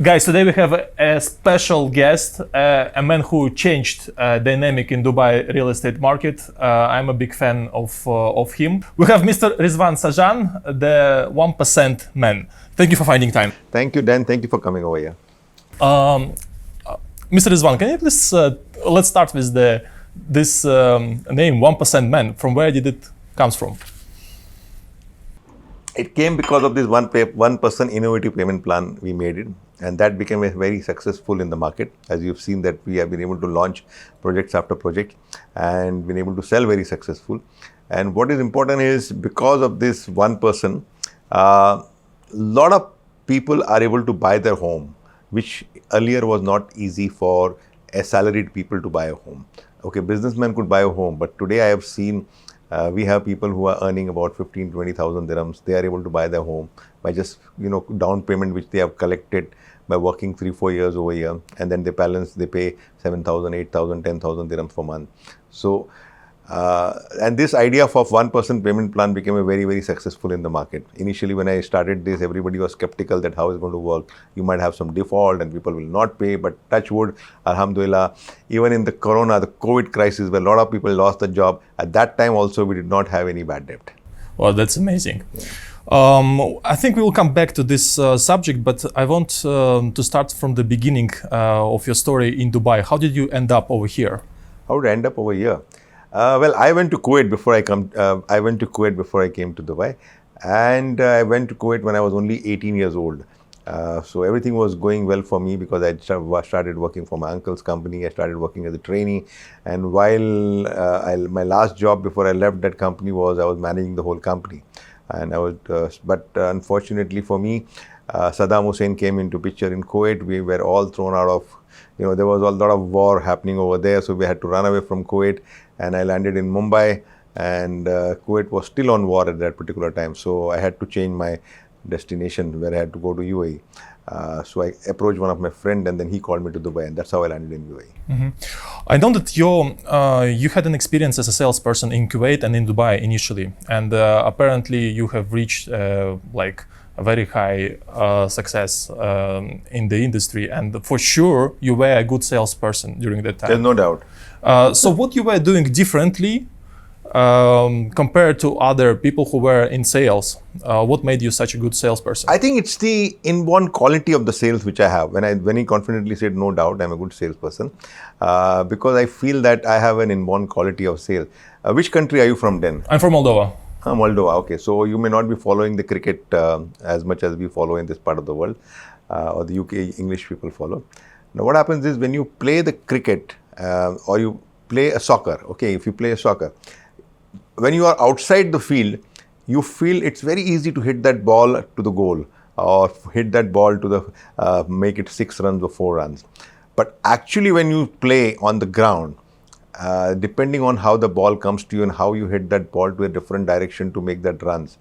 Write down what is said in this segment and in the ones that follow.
Guys, today we have a special guest, a man who changed dynamic in Dubai real estate market. I'm a big fan of him. We have Mr. Rizwan Sajan, the 1% man. Thank you for finding time. Thank you, Dan. Thank you for coming over here. Mr. Rizwan, can you please, let's start with this name, 1% man. From where did it comes from? It came because of this one person innovative payment plan we made it, and that became very successful in the market. As you've seen that we have been able to launch projects after project and been able to sell very successful. And what is important is because of this one person, lot of people are able to buy their home, which earlier was not easy for a salaried people to buy a home. Okay, businessmen could buy a home, but today I have seen we have people who are earning about 15,000-20,000 dirhams. They are able to buy their home by just, down payment which they have collected by working 3-4 years over here, and then they pay 7,000, 8,000, 10,000 dirhams per month. So, and this idea of 1% payment plan became a very successful in the market. Initially, when I started this, everybody was skeptical that how it's going to work. You might have some default and people will not pay, but touch wood, alhamdulillah, even in the COVID crisis where a lot of people lost the job, at that time also we did not have any bad debt. Well, that's amazing. I think we will come back to this subject, but I want to start from the beginning of your story in Dubai. How did you end up over here? How did I end up over here? Well, I went to Kuwait before I came to Dubai, and I went to Kuwait when I was only 18 years old. So everything was going well for me because I started working for my uncle's company. I started working as a trainee, and while my last job before I left that company was I was managing the whole company, and but unfortunately for me, Saddam Hussein came into picture in Kuwait. We were all thrown out of. There was a lot of war happening over there, so we had to run away from Kuwait. And I landed in Mumbai, and Kuwait was still on war at that particular time. So I had to change my destination where I had to go to UAE. So I approached one of my friends, and then he called me to Dubai, and that's how I landed in UAE. Mm-hmm. I know that you had an experience as a salesperson in Kuwait and in Dubai initially, and apparently you have reached like a very high success in the industry, and for sure you were a good salesperson during that time. There's no doubt. So what you were doing differently compared to other people who were in sales? What made you such a good salesperson? I think it's the inborn quality of the sales which I have. When he confidently said, no doubt, I'm a good salesperson, because I feel that I have an inborn quality of sales. Which country are you from then? I'm from Moldova. Moldova, okay. So you may not be following the cricket as much as we follow in this part of the world, or the UK English people follow. Now what happens is when you play the cricket or you play a soccer, okay, if you play a soccer, when you are outside the field, you feel it's very easy to hit that ball to the goal or hit that ball to the, make it 6 runs or 4 runs. But actually when you play on the ground, depending on how the ball comes to you and how you hit that ball to a different direction to make that runs,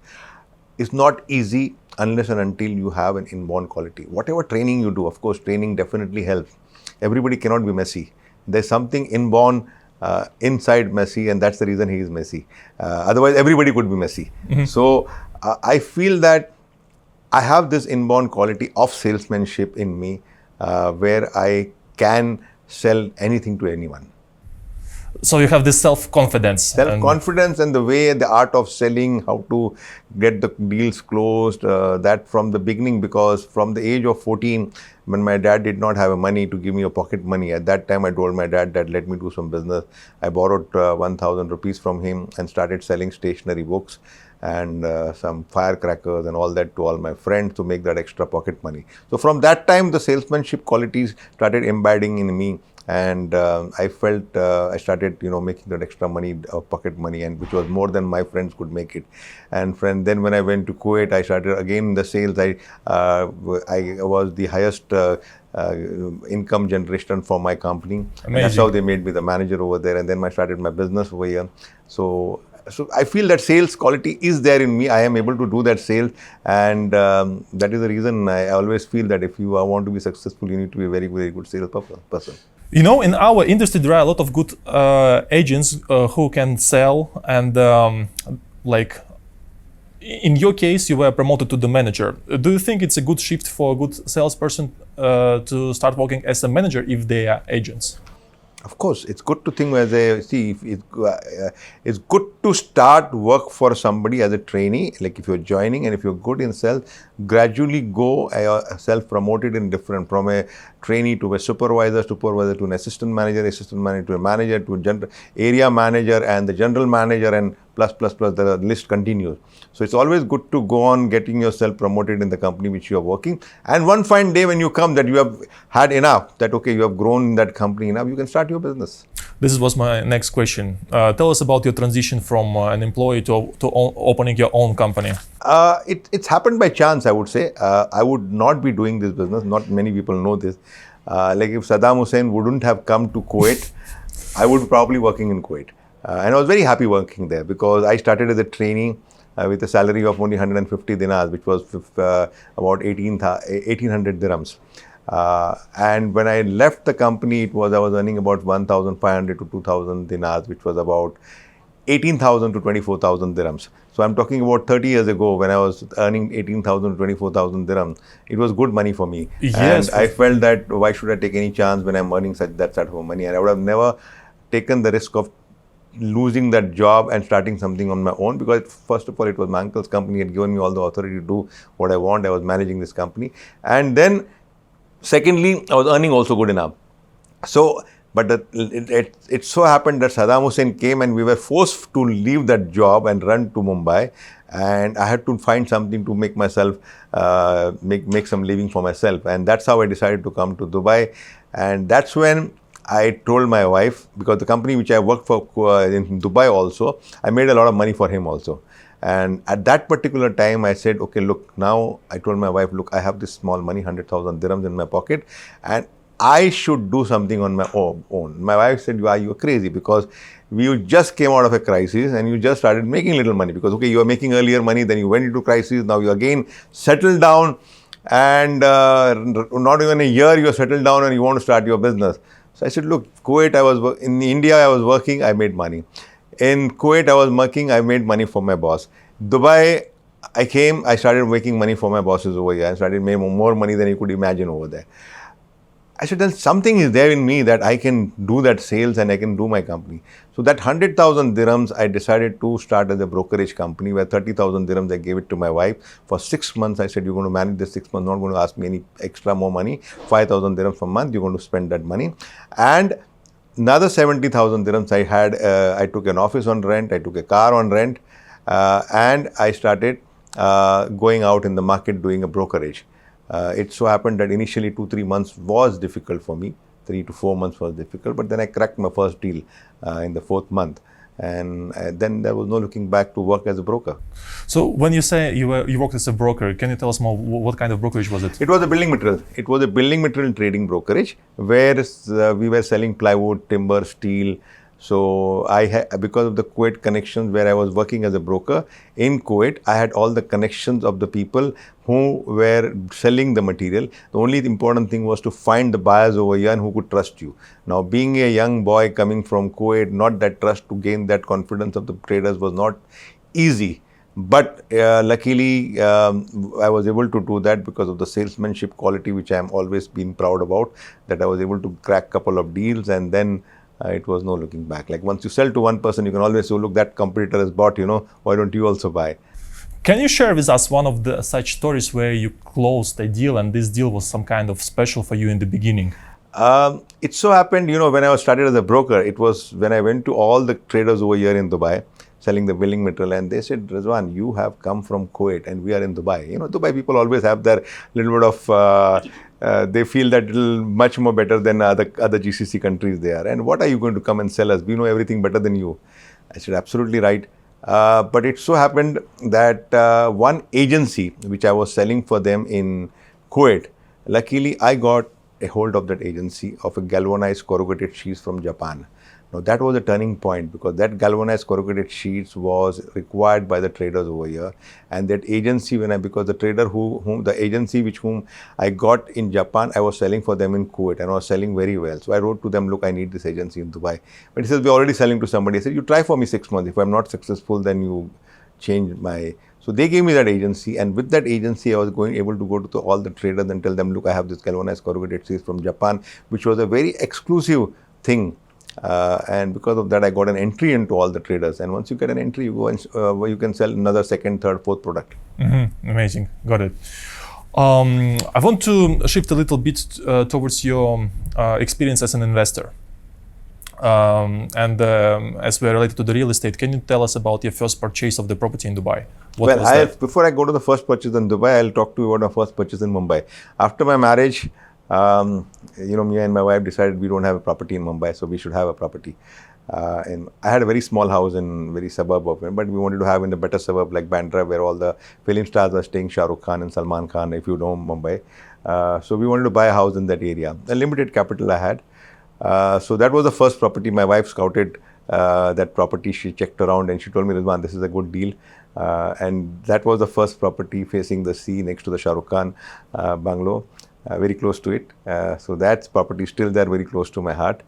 it's not easy unless and until you have an inborn quality. Whatever training you do, of course, training definitely helps. Everybody cannot be Messi. There's something inborn inside Messi, and that's the reason he is Messi. Otherwise, everybody could be Messi. Mm-hmm. So I feel that I have this inborn quality of salesmanship in me, where I can sell anything to anyone. So you have this self-confidence. Self-confidence and the way, the art of selling, how to get the deals closed, that from the beginning, because from the age of 14, when my dad did not have money to give me a pocket money, at that time I told my dad that let me do some business. I borrowed 1,000 rupees from him and started selling stationery books and some firecrackers and all that to all my friends to make that extra pocket money. So from that time, the salesmanship qualities started embedding in me. And I felt I started, making that extra money, pocket money, and which was more than my friends could make it. And then when I went to Kuwait, I started again in the sales. I was the highest income generation for my company. That's how they made me the manager over there. And then I started my business over here. So I feel that sales quality is there in me. I am able to do that sales, and that is the reason I always feel that if you want to be successful, you need to be a very, very good sales person. In our industry, there are a lot of good agents who can sell and in your case, you were promoted to the manager. Do you think it's a good shift for a good salesperson to start working as a manager if they are agents? Of course, it's good to think as a see. It's good to start work for somebody as a trainee. Like if you're joining and if you're good in sales, gradually go self-promoted in different from a trainee to a supervisor to an assistant manager to a manager to a general area manager and the general manager and plus. The list continues. So it's always good to go on getting yourself promoted in the company which you are working. And one fine day when you come that you have had enough, that okay, you have grown in that company enough, you can start your business. This was my next question. Tell us about your transition from an employee to opening your own company. It's happened by chance, I would say. I would not be doing this business. Not many people know this. Like if Saddam Hussein wouldn't have come to Kuwait, I would probably working in Kuwait. And I was very happy working there because I started as a trainee with a salary of only 150 dinars, which was about 1800 dirhams. And when I left the company, I was earning about 1,500 to 2,000 dinars, which was about 18,000 to 24,000 dirhams. So I'm talking about 30 years ago when I was earning 18,000 to 24,000 dirhams. It was good money for me. Yes. And I felt that why should I take any chance when I'm earning that sort of money? And I would have never taken the risk of losing that job and starting something on my own, because first of all, it was my uncle's company. He had given me all the authority to do what I want. I was managing this company. And then secondly, I was earning also good enough. So, but it so happened that Saddam Hussein came and we were forced to leave that job and run to Mumbai. And I had to find something to make myself, make some living for myself. And that's how I decided to come to Dubai. And that's when I told my wife, because the company which I worked for in Dubai also, I made a lot of money for him also. And at that particular time, I said, okay, look, now I told my wife, look, I have this small money, 100,000 dirhams in my pocket, and I should do something on my own. My wife said, you are crazy, because you just came out of a crisis and you just started making little money, because, okay, you were making earlier money, then you went into crisis, now you again settled down, and not even a year you are settled down and you want to start your business. So I said, look, Kuwait, in India, I was working, I made money. In Kuwait, I was working, I made money for my boss. Dubai, I started making money for my bosses over here. I started making more money than you could imagine over there. I said, then something is there in me that I can do that sales and I can do my company. So that 100,000 dirhams, I decided to start as a brokerage company where 30,000 dirhams, I gave it to my wife. For 6 months, I said, you're going to manage this 6 months, not going to ask me any extra more money. 5,000 dirhams per month, you're going to spend that money. And another 70,000 dirhams I had, I took an office on rent, I took a car on rent, and I started going out in the market doing a brokerage. It so happened that initially 2-3 months was difficult for me. 3 to 4 months was difficult, but then I cracked my first deal in the 4th month. And then there was no looking back to work as a broker. So when you say you worked as a broker, can you tell us more, what kind of brokerage was it? It was a building material. It was a building material trading brokerage where we were selling plywood, timber, steel. So because of the Kuwait connections where I was working as a broker in Kuwait, I had all the connections of the people who were selling the material. The only important thing was to find the buyers over here and who could trust you. Now, being a young boy coming from Kuwait, not that trust to gain that confidence of the traders was not easy. But luckily, I was able to do that because of the salesmanship quality, which I am always been proud about, that I was able to crack a couple of deals, and then it was no looking back. Like once you sell to one person, you can always say, oh, look, that competitor has bought, why don't you also buy? Can you share with us one of the such stories where you closed a deal and this deal was some kind of special for you in the beginning? It so happened, when I was started as a broker, it was when I went to all the traders over here in Dubai, selling the building material, and they said, Rizwan, you have come from Kuwait and we are in Dubai. Dubai people always have their little bit of, they feel that little much more better than other GCC countries they are. And what are you going to come and sell us? We know everything better than you. I said, absolutely right. But it so happened that one agency which I was selling for them in Kuwait, luckily I got a hold of that agency of a galvanized corrugated sheets from Japan. Now that was a turning point, because that galvanized corrugated sheets was required by the traders over here, and that agency because the trader the agency whom I got in Japan, I was selling for them in Kuwait and I was selling very well. So I wrote to them, look, I need this agency in Dubai. But he says, we're already selling to somebody. I said, you try for me 6 months. If I'm not successful, then you change my So they gave me that agency, and with that agency, I was able to go to all the traders and tell them, look, I have this galvanized corrugated steel from Japan, which was a very exclusive thing. And because of that, I got an entry into all the traders. And once you get an entry, you go and you can sell another second, third, fourth product. Amazing, got it. I want to shift a little bit towards your experience as an investor. As we're related to the real estate, can you tell us about your first purchase of the property in Dubai? Before I go to the first purchase in Dubai, I'll talk to you about my first purchase in Mumbai. After my marriage, me and my wife decided we don't have a property in Mumbai, so we should have a property. And I had a very small house in very suburb of it, but we wanted to have in a better suburb like Bandra, where all the film stars are staying, Shah Rukh Khan and Salman Khan, if you know Mumbai. So we wanted to buy a house in that area. A limited capital I had. So that was the first property. My wife scouted that property. She checked around and she told me, Rizwan, this is a good deal. And that was the first property facing the sea next to the Shah Rukh Khan bungalow, very close to it. So that property is still there, very close to my heart.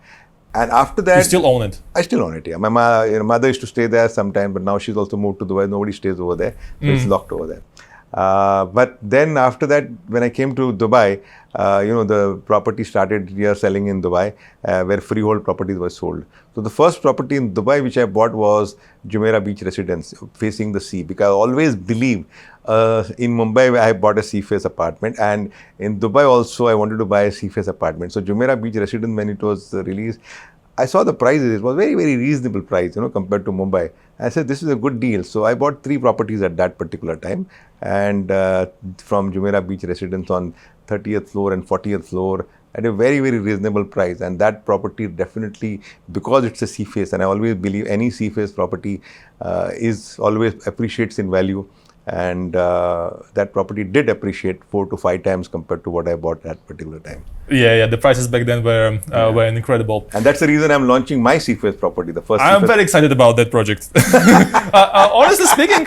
And after that, you still own it? I still own it, yeah. My mother used to stay there sometime, but now she's also moved to Dubai. Nobody stays over there, so it's locked over there. But then after that, when I came to Dubai, the property started here selling in Dubai, where freehold properties were sold. So the first property in Dubai which I bought was Jumeirah Beach Residence, facing the sea, because I always believe in Mumbai I bought a sea face apartment, and in Dubai also I wanted to buy a sea face apartment. So Jumeirah Beach Residence, when it was released, I saw the prices. It was very, very reasonable price, compared to Mumbai. I said, this is a good deal. So I bought 3 properties at that particular time. And from Jumeirah Beach Residence on 30th floor and 40th floor at a very, very reasonable price. And that property definitely, because it's a sea face, and I always believe any sea face property is always appreciates in value. And that property did appreciate 4 to 5 times compared to what I bought at that particular time. Yeah, the prices back then were incredible. And that's the reason I'm launching my Seaface property, the first. I'm very excited about that project. Honestly speaking,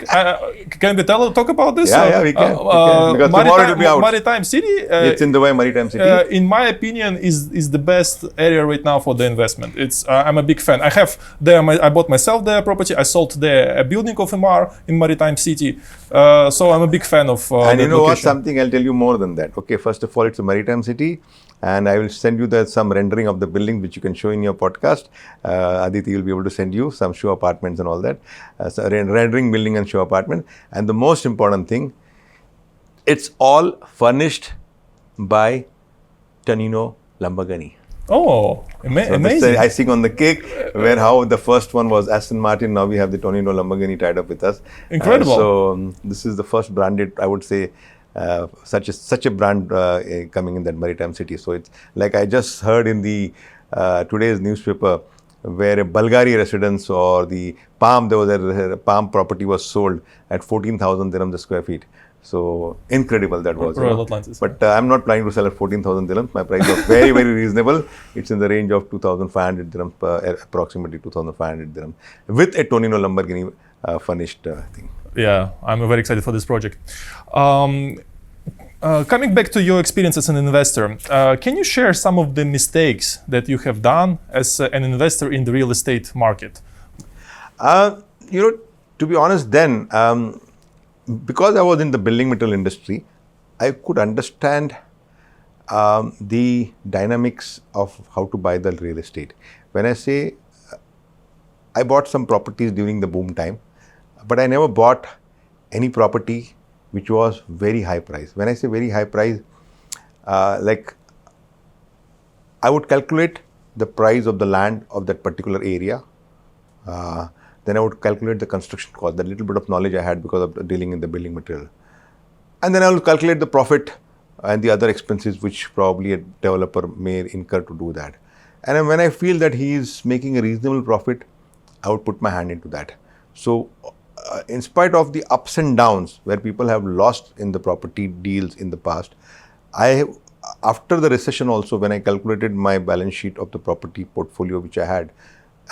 can we talk about this? Yeah, we can. Because tomorrow it will be out. Maritime City. It's in Dubai, Maritime City. In my opinion, is the best area right now for the investment. I'm a big fan. I have there. I bought myself the property. I sold there a building of MR in Maritime City. So I'm a big fan of. And you know what? Something I'll tell you more than that. Okay, first of all, it's a Maritime City. And I will send you some rendering of the building which you can show in your podcast. Aditi will be able to send you some show apartments and all that. So rendering building and show apartment. And the most important thing, it's all furnished by Tonino Lamborghini. Oh, amazing. That's the icing on the cake, where how the first one was Aston Martin, now we have the Tonino Lamborghini tied up with us. Incredible. This is the first branded, I would say, such a brand coming in that Maritime City. So it's like I just heard in the today's newspaper, where a Bulgari residence or the Palm, there was a Palm property was sold at 14,000 dirhams a square feet. So incredible that was. But I'm not planning to sell at 14,000 dirhams. My price was very, very reasonable. It's in the range of 2,500 dirhams, approximately 2,500 dirhams, with a Tonino Lamborghini furnished thing. Yeah, I'm very excited for this project. Coming back to your experience as an investor, can you share some of the mistakes that you have done as an investor in the real estate market? To be honest, then, because I was in the building material industry, I could understand the dynamics of how to buy the real estate. When I say I bought some properties during the boom time, but I never bought any property which was very high price. When I say very high price, like I would calculate the price of the land of that particular area. Then I would calculate the construction cost, that little bit of knowledge I had because of dealing in the building material. And then I will calculate the profit and the other expenses which probably a developer may incur to do that. And when I feel that he is making a reasonable profit, I would put my hand into that. So in spite of the ups and downs where people have lost in the property deals in the past, after the recession also, when I calculated my balance sheet of the property portfolio which I had,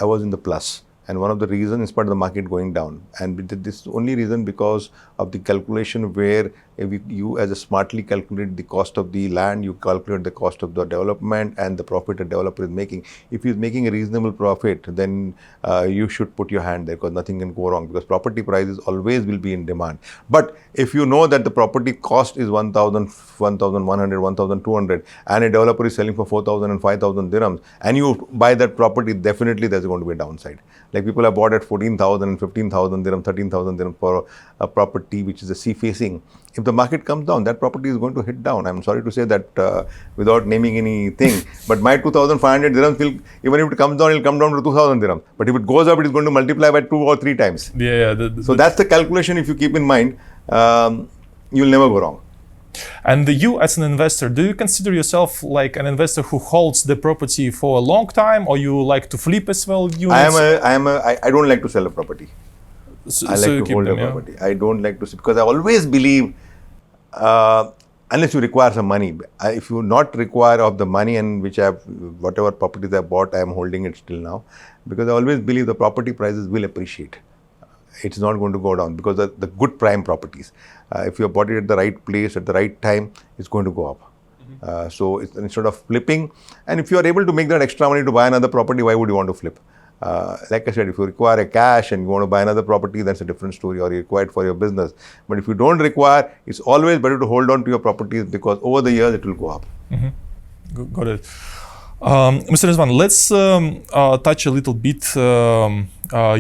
I was in the plus. And one of the reasons, in spite of the market going down, and this only reason because of the calculation where if you as a smartly calculate the cost of the land, you calculate the cost of the development and the profit a developer is making. If he's making a reasonable profit, then you should put your hand there, because nothing can go wrong, because property prices always will be in demand. But if you know that the property cost is 1,000, 1,100, 1,200 and a developer is selling for 4,000 and 5,000 dirhams, and you buy that property, definitely there's going to be a downside. Like people have bought at 14,000 and 15,000 dirham, 13,000 dirham for a property which is a sea facing. If the market comes down, that property is going to hit down. I'm sorry to say that without naming anything, but my 2,500 dirhams will, even if it comes down, it will come down to 2,000 dirhams. But if it goes up, it is going to multiply by 2 or 3 times. So that's the calculation. If you keep in mind, you'll never go wrong. And you as an investor, do you consider yourself like an investor who holds the property for a long time, or you like to flip as well units? I don't like to sell a property. I like to hold a property. I don't like to, because I always believe, unless you require some money, if you not require of the money, and which whatever properties I bought, I am holding it still now, because I always believe the property prices will appreciate. It's not going to go down, because the good prime properties, if you have bought it at the right place at the right time, it's going to go up. So it's, instead of flipping, and if you are able to make that extra money to buy another property, why would you want to flip? Like I said, if you require a cash and you want to buy another property, that's a different story, or you require it for your business. But if you don't require, it's always better to hold on to your properties, because over the years it will go up. Got it. Mr. Rizwan, let's touch a little bit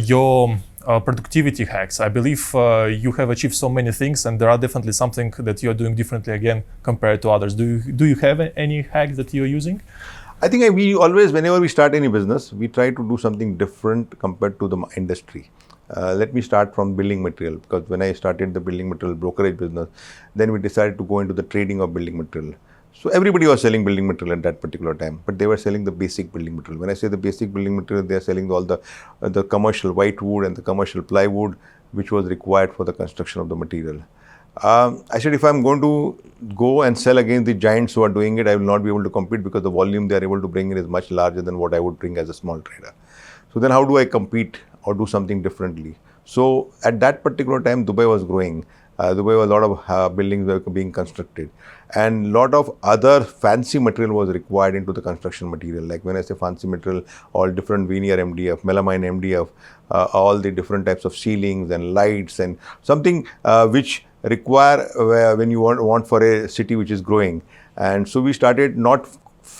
your productivity hacks. I believe you have achieved so many things, and there are definitely something that you are doing differently again compared to others. Do you have any hacks that you are using? I think we always, whenever we start any business, we try to do something different compared to the industry. Let me start from building material, because when I started the building material brokerage business, then we decided to go into the trading of building material. So everybody was selling building material at that particular time, but they were selling the basic building material. When I say the basic building material, they are selling all the commercial white wood and the commercial plywood, which was required for the construction of the material. I said, if I'm going to go and sell against the giants who are doing it, I will not be able to compete, because the volume they are able to bring in is much larger than what I would bring as a small trader. So then how do I compete or do something differently? So at that particular time, Dubai was growing. Dubai was a lot of buildings were being constructed, and lot of other fancy material was required into the construction material. Like when I say fancy material, all different veneer MDF, melamine MDF, all the different types of ceilings and lights, and something which require when you want for a city which is growing. And so we started not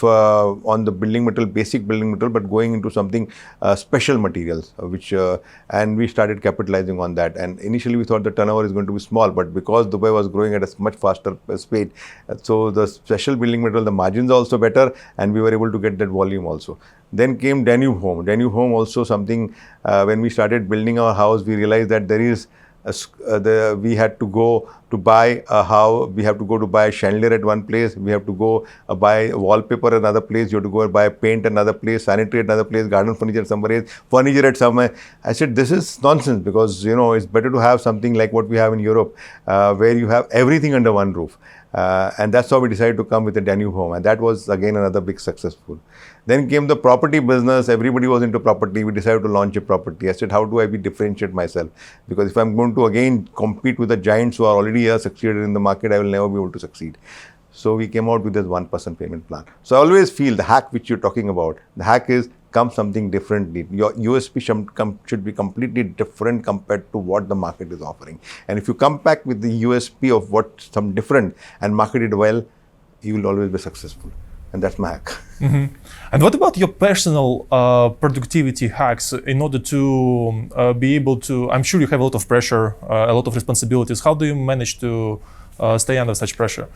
on the building material, basic building material, but going into something special materials, which and we started capitalizing on that. And initially we thought the turnover is going to be small, but because Dubai was growing at a much faster speed, so the special building material, the margins are also better, and we were able to get that volume also. Then came Danube Home. Danube Home also something, when we started building our house, we realized that there is we had to go to buy a house, we have to go to buy a chandelier at one place, we have to go buy wallpaper at another place, you have to go buy paint at another place, sanitary at another place, garden furniture somewhere else, furniture at somewhere. I said, this is nonsense, because it's better to have something like what we have in Europe, where you have everything under one roof. And that's how we decided to come with the Danube Home, and that was again another big successful. Then came the property business. Everybody was into property. We decided to launch a property. I said, how do I differentiate myself? Because if I'm going to again compete with the giants who are already succeeded in the market, I will never be able to succeed. So we came out with this 1% payment plan. So I always feel the hack which you're talking about, the hack is come something differently. Your USP should be completely different compared to what the market is offering. And if you come back with the USP of what some different and market it well, you will always be successful. And that's my hack. And what about your personal productivity hacks in order to be able to, I'm sure you have a lot of pressure, a lot of responsibilities. How do you manage to stay under such pressure?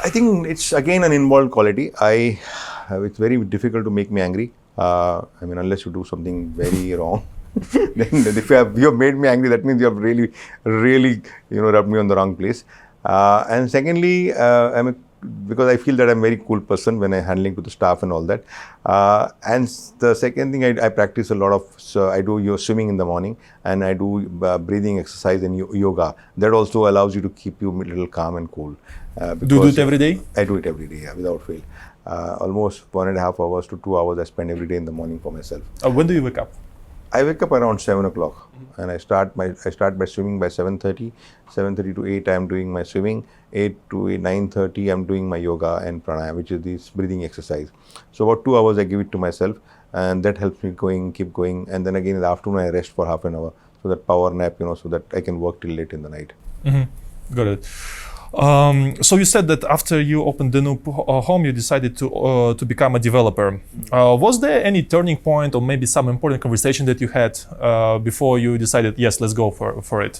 I think it's again an inborn quality. It's very difficult to make me angry. Unless you do something very wrong. Then if you have made me angry, that means you have really rubbed me on the wrong place. And secondly, because I feel that I'm a very cool person when I'm handling to the staff and all that. And the second thing, I practice a lot of, so I do swimming in the morning, and I do breathing exercise and yoga. That also allows you to keep you a little calm and cool. Do you do it every day? I do it every day, yeah, without fail. Almost 1.5 hours to 2 hours I spend every day in the morning for myself. When do you wake up? I wake up around 7 o'clock and I start by swimming by 7:30. 7:30 to 8 I am doing my swimming. 8 to 9:30 I am doing my yoga and pranayama, which is this breathing exercise. So about 2 hours I give it to myself, and that helps me keep going. And then again in the afternoon I rest for half an hour, so that power nap, so that I can work till late in the night. Got it. So you said that after you opened the new home, you decided to become a developer. Was there any turning point or maybe some important conversation that you had before you decided, yes, let's go for it?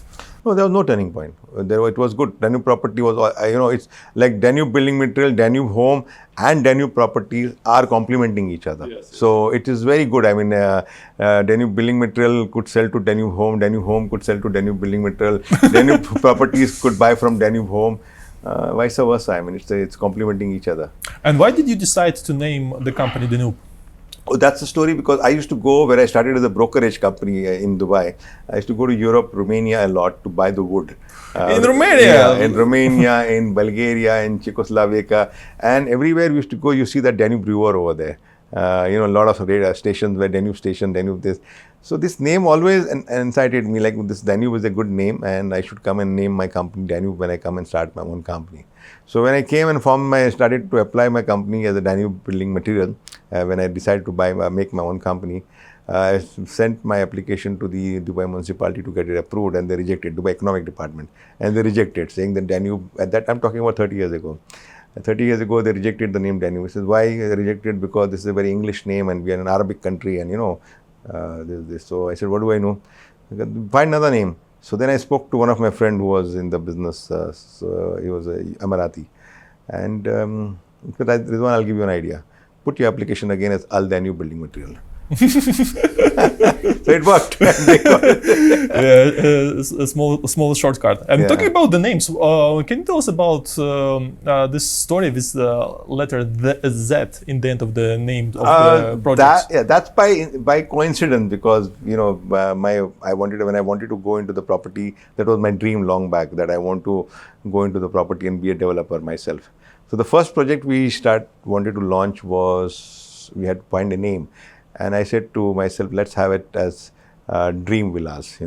No, there was no turning point. It was good. Danube property was, it's like Danube building material, Danube home and Danube properties are complementing each other. Yes, so it is very good. I mean, Danube building material could sell to Danube home could sell to Danube building material, Danube properties could buy from Danube home, vice versa. I mean, it's complementing each other. And why did you decide to name the company Danube? Oh, that's the story, because I used to go, where I started as a brokerage company in Dubai. I used to go to Europe, Romania a lot to buy the wood. In Romania? Yeah, in Romania, in Bulgaria, in Czechoslovakia. And everywhere we used to go, you see that Danube River over there. A lot of radar stations where Danube station, Danube this. So this name always incited me, like this Danube is a good name and I should come and name my company Danube when I come and start my own company. So when I came and started to apply my company as a Danube building material, when I decided to make my own company, I sent my application to the Dubai municipality to get it approved, and they rejected, Dubai Economic Department, and they rejected, saying that Danube, at that I'm talking about 30 years ago. 30 years ago, they rejected the name Danube. He says, why rejected? Because this is a very English name and we are an Arabic country, and this. So I said, what do I know? Find another name. So then I spoke to one of my friend who was in the business. So he was a Emirati. And Rizwan, I'll give you an idea. Put your application again as Al Danube Building Material. So it worked. A small shortcut. And talking about the names, can you tell us about this story with the letter Z in the end of the name of the project? That's by coincidence, because when I wanted to go into the property, that was my dream long back, that I want to go into the property and be a developer myself. So the first project we wanted to launch was, we had to find a name. And I said to myself, let's have it as Dream Villas,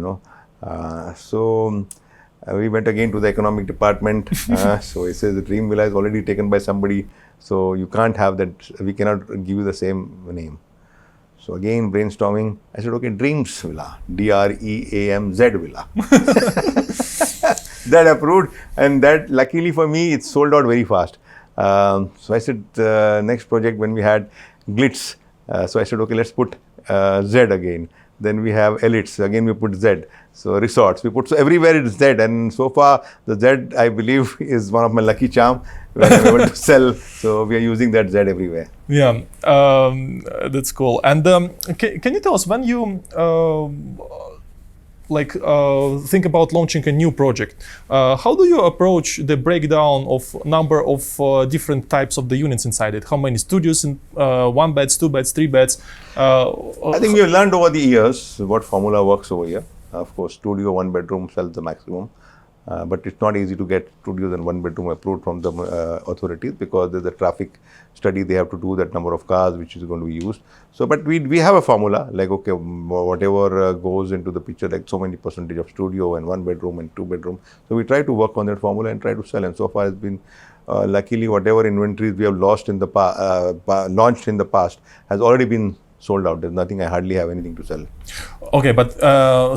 So we went again to the economic department. So he says the Dream Villa is already taken by somebody. So you can't have that, we cannot give you the same name. So again, brainstorming, I said, okay, Dreams Villa, DREAMZ Villa. That approved, and that luckily for me, it sold out very fast. So I said, next project when we had Glitz, so I said, okay, let's put Z again. Then we have elites, again we put Z. So resorts, so everywhere it's Z, and so far the Z, I believe, is one of my lucky charm where I'm able to sell. So we are using that Z everywhere. Yeah, that's cool. And can you tell us, when you think about launching a new project, how do you approach the breakdown of number of different types of the units inside it? How many studios in 1 beds, 2 beds, 3 beds? I think we have learned over the years what formula works over here. Of course, studio 1 bedroom sells the maximum. But it's not easy to get studios and 1 bedroom approved from the authorities, because there's a traffic study they have to do, that number of cars which is going to be used. So, but we have a formula, like, okay, whatever goes into the picture, like so many percentage of studio and 1 bedroom and 2 bedroom. So we try to work on that formula and try to sell. And so far it's been, luckily, whatever inventories we have launched in the past has already been sold out. There's nothing, I hardly have anything to sell. Okay, but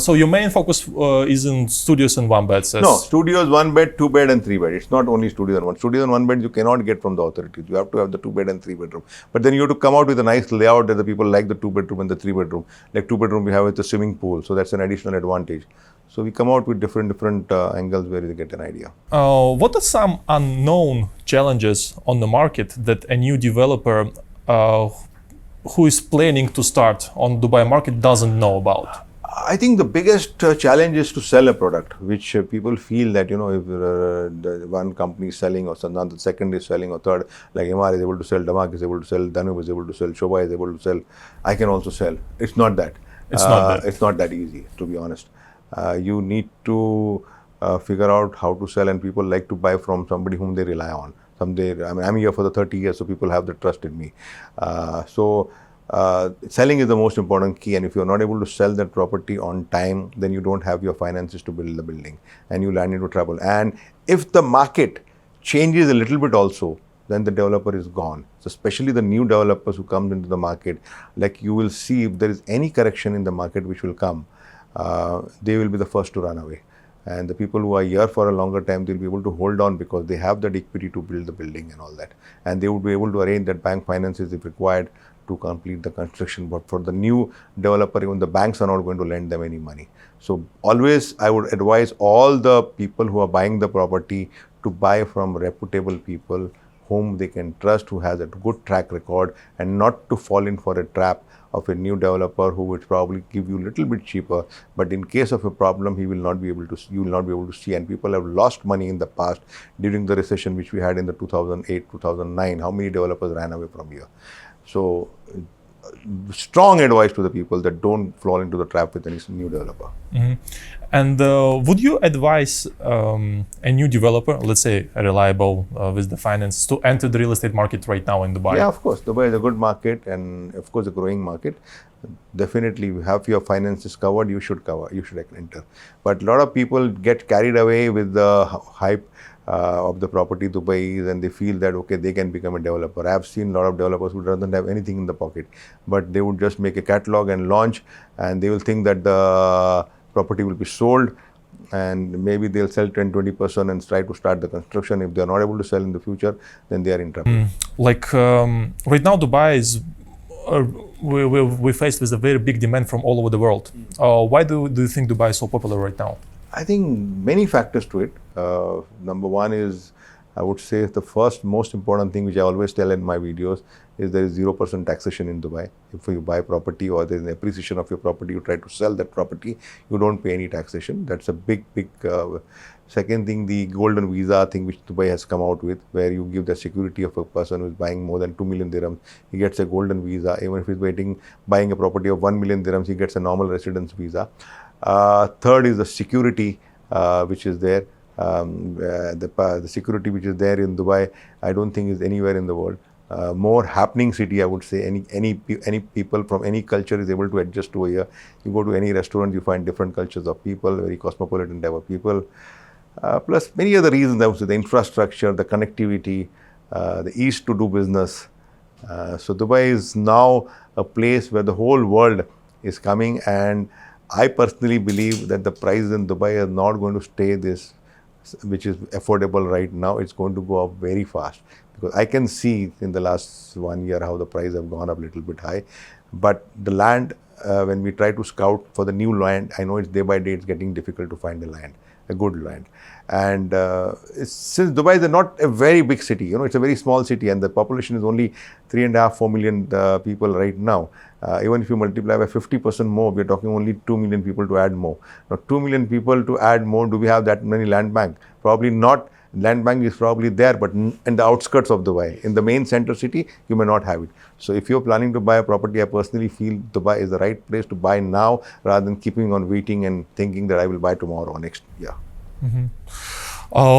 so your main focus is in studios and 1 beds? No, studios 1 bed, 2 bed and 3 bed. It's not only studios and 1. Studios and 1 bed you cannot get from the authorities. You have to have the 2 bed and 3 bedroom. But then you have to come out with a nice layout that the people like the 2 bedroom and the 3 bedroom. Like 2 bedroom we have with the swimming pool. So that's an additional advantage. So we come out with different angles where you get an idea. What are some unknown challenges on the market that a new developer who is planning to start on Dubai market doesn't know about? I think the biggest challenge is to sell a product, which people feel that, if the one company is selling, or the second is selling, or third, like MR is able to sell, Damak is able to sell, Danu is able to sell, Shoba is able to sell, I can also sell. It's not that. It's not that easy, to be honest. You need to figure out how to sell, and people like to buy from somebody whom they rely on. I'm here for the 30 years, so people have the trust in me. selling is the most important key, and if you're not able to sell that property on time, then you don't have your finances to build the building and you land into trouble. And if the market changes a little bit also, then the developer is gone. So especially the new developers who come into the market, like you will see if there is any correction in the market which will come, they will be the first to run away. And the people who are here for a longer time, they'll be able to hold on because they have that equity to build the building and all that. And they would be able to arrange that bank finances if required to complete the construction. But for the new developer, even the banks are not going to lend them any money. So always I would advise all the people who are buying the property to buy from reputable people whom they can trust, who has a good track record, and not to fall in for a trap of a new developer who would probably give you a little bit cheaper, but in case of a problem, you will not be able to see. And people have lost money in the past during the recession which we had in the 2008, 2009. How many developers ran away from here? So strong advice to the people that don't fall into the trap with any new developer. Mm-hmm. And would you advise a new developer, let's say a reliable with the finance, to enter the real estate market right now in Dubai? Yeah, of course. Dubai is a good market and of course a growing market. Definitely, you have your finances covered, you should enter. But a lot of people get carried away with the hype of the property Dubai is, and they feel that okay, they can become a developer. I have seen a lot of developers who doesn't have anything in the pocket, but they would just make a catalog and launch, and they will think that the property will be sold, and maybe they'll sell 10-20% and try to start the construction. If they are not able to sell in the future, then they are in trouble. Like right now, Dubai is we're faced with a very big demand from all over the world. Why do you think Dubai is so popular right now? I think many factors to it. Number one is, I would say the first most important thing which I always tell in my videos is there is 0% taxation in Dubai. If you buy property or there is an appreciation of your property, you try to sell that property, you don't pay any taxation. That's a big second thing, the golden visa thing which Dubai has come out with, where you give the security of a person who is buying more than 2 million dirhams, he gets a golden visa. Even if he's buying a property of 1 million dirhams, he gets a normal residence visa. Third is the security which is there. The security which is there in Dubai, I don't think is anywhere in the world. More happening city, I would say. Any people from any culture is able to adjust over here. You go to any restaurant, you find different cultures of people, very cosmopolitan type of people. Plus many other reasons, I would say, the infrastructure, the connectivity, the ease to do business. So Dubai is now a place where the whole world is coming, and I personally believe that the prices in Dubai are not going to stay this, which is affordable right now. It's going to go up very fast, because I can see in the last 1 year how the price have gone up a little bit high. But the land, when we try to scout for the new land, I know it's day by day it's getting difficult to find a good land. And since Dubai is not a very big city, it's a very small city, and the population is only 3.5-4 million people right now. Even if you multiply by 50% more, we're talking only 2 million people to add more. Now, 2 million people to add more, do we have that many land bank? Probably not. Land bank is probably there, but in the outskirts of Dubai. In the main center city, you may not have it. So if you're planning to buy a property, I personally feel Dubai is the right place to buy now, rather than keeping on waiting and thinking that I will buy tomorrow or next year. Mm-hmm.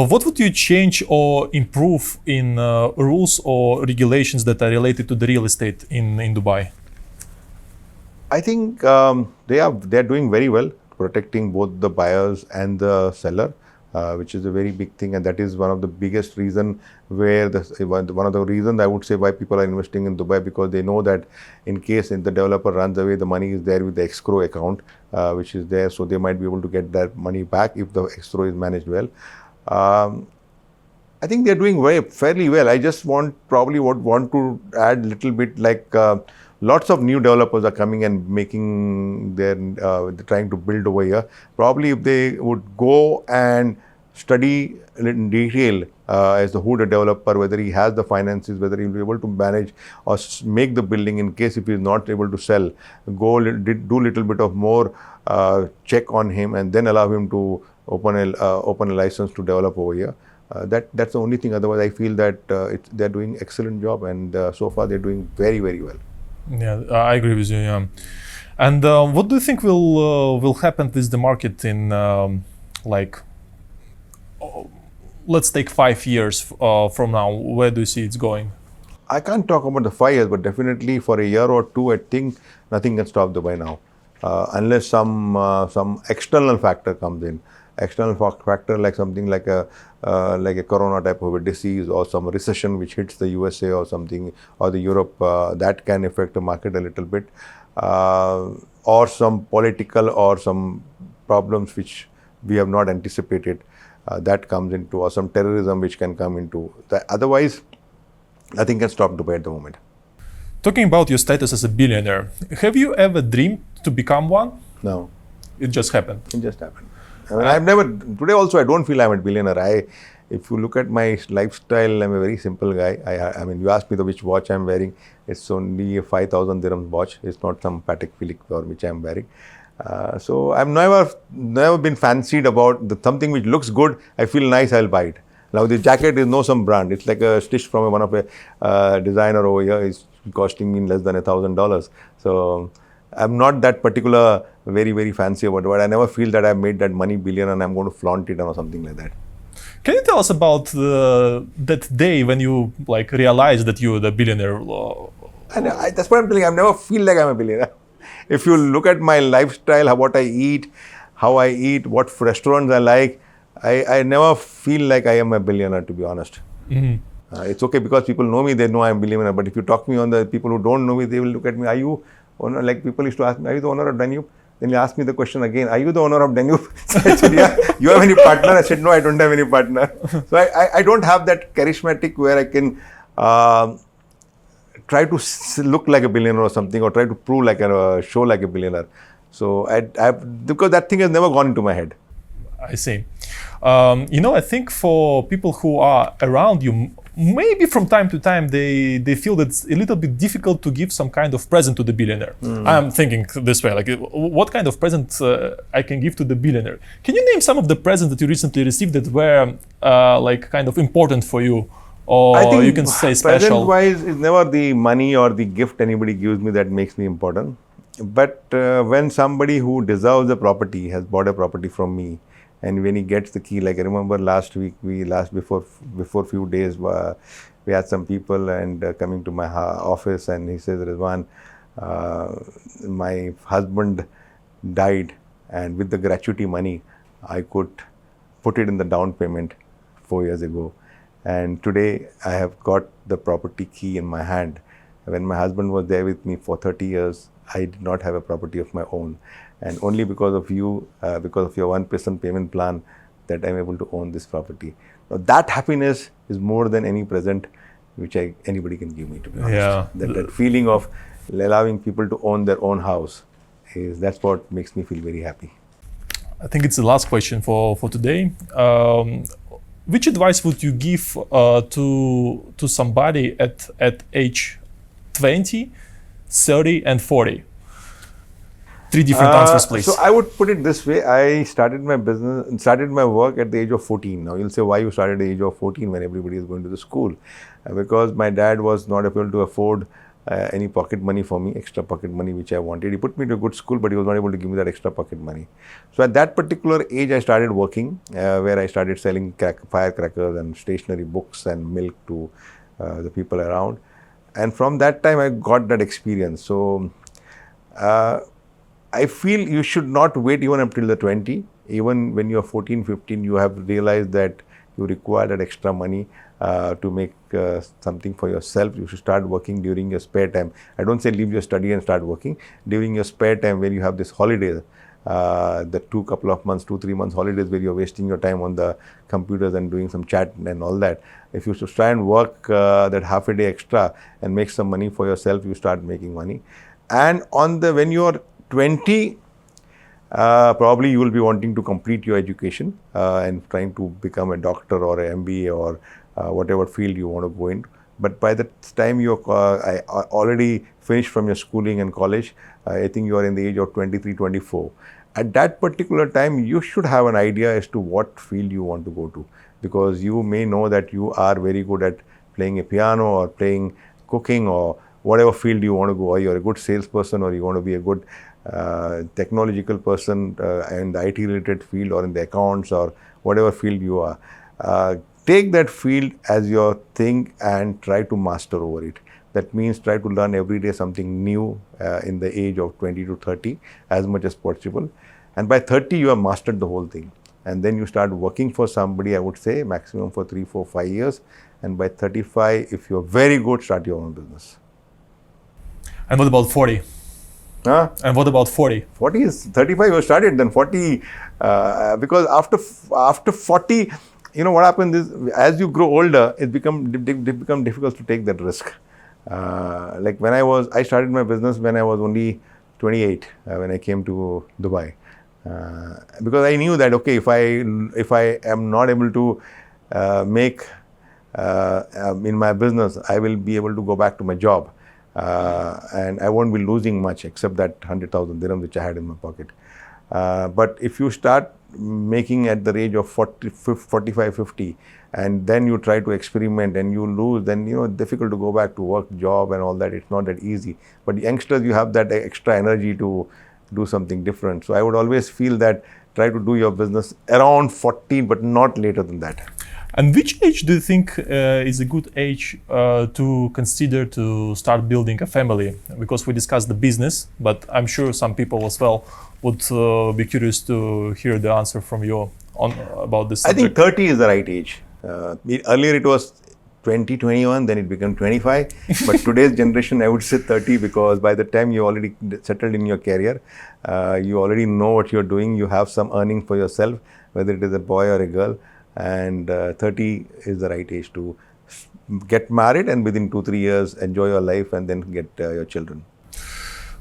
What would you change or improve in rules or regulations that are related to the real estate in Dubai? I think they are doing very well, protecting both the buyers and the seller, which is a very big thing, and that is one of the biggest reason where one of the reasons I would say why people are investing in Dubai, because they know that in case the developer runs away, the money is there with the escrow account, which is there, so they might be able to get that money back if the escrow is managed well. I think they are doing fairly well. I just want to add a little bit, like lots of new developers are coming and making they're trying to build over here. Probably if they would go and study in detail as who the developer, whether he has the finances, whether he will be able to manage or make the building in case if he is not able to sell, do a little bit of more check on him, and then allow him to open a license to develop over here. That's the only thing. Otherwise, I feel that they're doing excellent job, and so far they're doing very, very well. Yeah, I agree with you. Yeah. And what do you think will happen with the market in let's take 5 years from now? Where do you see it's going? I can't talk about the 5 years, but definitely for a year or two, I think nothing can stop Dubai now, unless some external factor comes in. External factor like something like a corona type of a disease or some recession which hits the USA or something, or the Europe, that can affect the market a little bit, or some political or some problems which we have not anticipated, that comes into, or some terrorism which can come into. Otherwise, nothing can stop Dubai at the moment. Talking about your status as a billionaire, have you ever dreamed to become one? No. It just happened. It just happened. I mean, I've never, today also I don't feel I'm a billionaire. If you look at my lifestyle, I'm a very simple guy. I mean, you asked me which watch I'm wearing. It's only a 5,000 dirhams watch. It's not some Patek Philippe or which I'm wearing. So I've never been fancied about something which looks good. I feel nice, I'll buy it. Now the jacket is no some brand. It's like a stitch from one of a designer over here. It's costing me less than $1,000. So I'm not that particular very, very fancy about it. I never feel that I've made that money billion and I'm going to flaunt it or something like that. Can you tell us about that day when you realized that you were the billionaire? And that's what I'm telling you. I never feel like I'm a billionaire. If you look at my lifestyle, what I eat, how I eat, what restaurants I like, I never feel like I am a billionaire, to be honest. Mm-hmm. It's okay because people know me, they know I'm a billionaire. But if you talk to me on the people who don't know me, they will look at me, are you owner? Like people used to ask me, are you the owner of Danube? Then you ask me the question again, are you the owner of Danube? So I said, yeah. You have any partner? I said, no, I don't have any partner. So I don't have that charismatic where I can try to look like a billionaire or something, or try to prove like show like a billionaire. So because that thing has never gone into my head. I see. I think for people who are around you, maybe from time to time they feel that it's a little bit difficult to give some kind of present to the billionaire. I'm thinking this way, what kind of present I can give to the billionaire? Can you name some of the presents that you recently received that were kind of important for you? Or I think you can say special. Present-wise, it's never the money or the gift anybody gives me that makes me important. But when somebody who deserves a property has bought a property from me, and when he gets the key, like I remember last week, before few days, we had some people and coming to my office, and he says, Rizwan, my husband died, and with the gratuity money, I could put it in the down payment 4 years ago. And today I have got the property key in my hand. When my husband was there with me for 30 years, I did not have a property of my own. And only because of you, because of your 1% payment plan, that I'm able to own this property. Now, that happiness is more than any present which anybody can give me, to be honest. Yeah. That feeling of allowing people to own their own house, that's what makes me feel very happy. I think it's the last question for today. Which advice would you give to somebody at age 20, 30, and 40? 3 different answers, please. So I would put it this way. I started my work at the age of 14. Now you'll say, why you started at the age of 14 when everybody is going to the school? Because my dad was not able to afford any pocket money for me, extra pocket money which I wanted. He put me to a good school, but he was not able to give me that extra pocket money. So at that particular age, I started working, where I started selling firecrackers and stationery, books and milk to the people around. And from that time, I got that experience. So I feel you should not wait even up till the 20. Even when you're 14, 15, you have realized that you require that extra money to make something for yourself. You should start working during your spare time. I don't say leave your study and start working. During your spare time, when you have this holidays, the 2-3 months holidays where you're wasting your time on the computers and doing some chat and all that. If you should try and work that half a day extra and make some money for yourself, you start making money. And when you're 20, probably you will be wanting to complete your education and trying to become a doctor or an MBA or whatever field you want to go into. But by the time you're already finished from your schooling and college, I think you are in the age of 23, 24. At that particular time, you should have an idea as to what field you want to go to, because you may know that you are very good at playing a piano or playing cooking or whatever field you want to go, or you're a good salesperson, or you want to be a good technological person in the IT related field or in the accounts or whatever field you are. take that field as your thing and try to master over it. That means try to learn every day something new in the age of 20 to 30 as much as possible. And by 30, you have mastered the whole thing. And then you start working for somebody, I would say, maximum for 3, 4, 5 years. And by 35, if you're very good, start your own business. And what about 40? Huh? And what about 40? 40 is 35, you started, then 40, because after 40, you know what happens is, as you grow older, it become difficult to take that risk. Like when I started my business when I was only 28, when I came to Dubai. Because I knew that, okay, if I am not able to make in my business, I will be able to go back to my job. And I won't be losing much except that 100,000 dirhams which I had in my pocket. But if you start making at the age of 40, 45, 50, and then you try to experiment and you lose, then it's difficult to go back to work, job and all that. It's not that easy. But youngsters, you have that extra energy to do something different. So I would always feel that try to do your business around 40, but not later than that. And which age do you think is a good age to consider to start building a family? Because we discussed the business, but I'm sure some people as well would be curious to hear the answer from you about this subject. I think 30 is the right age. Earlier it was 20, 21, then it became 25. But today's generation, I would say 30, because by the time you already settled in your career, you already know what you're doing, you have some earning for yourself, whether it is a boy or a girl. And 30 is the right age to get married and within 2-3 years enjoy your life and then get your children.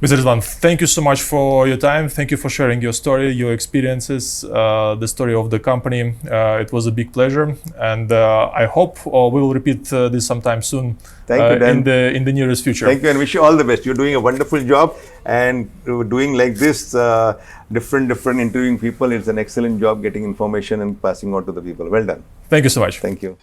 Mr. Rizwan, thank you so much for your time. Thank you for sharing your story, your experiences, the story of the company. It was a big pleasure, and I hope we will repeat this sometime soon. Thank you, Dan. In the nearest future. Thank you, and wish you all the best. You're doing a wonderful job, and doing like this, different interviewing people. It's an excellent job getting information and passing on to the people. Well done. Thank you so much. Thank you.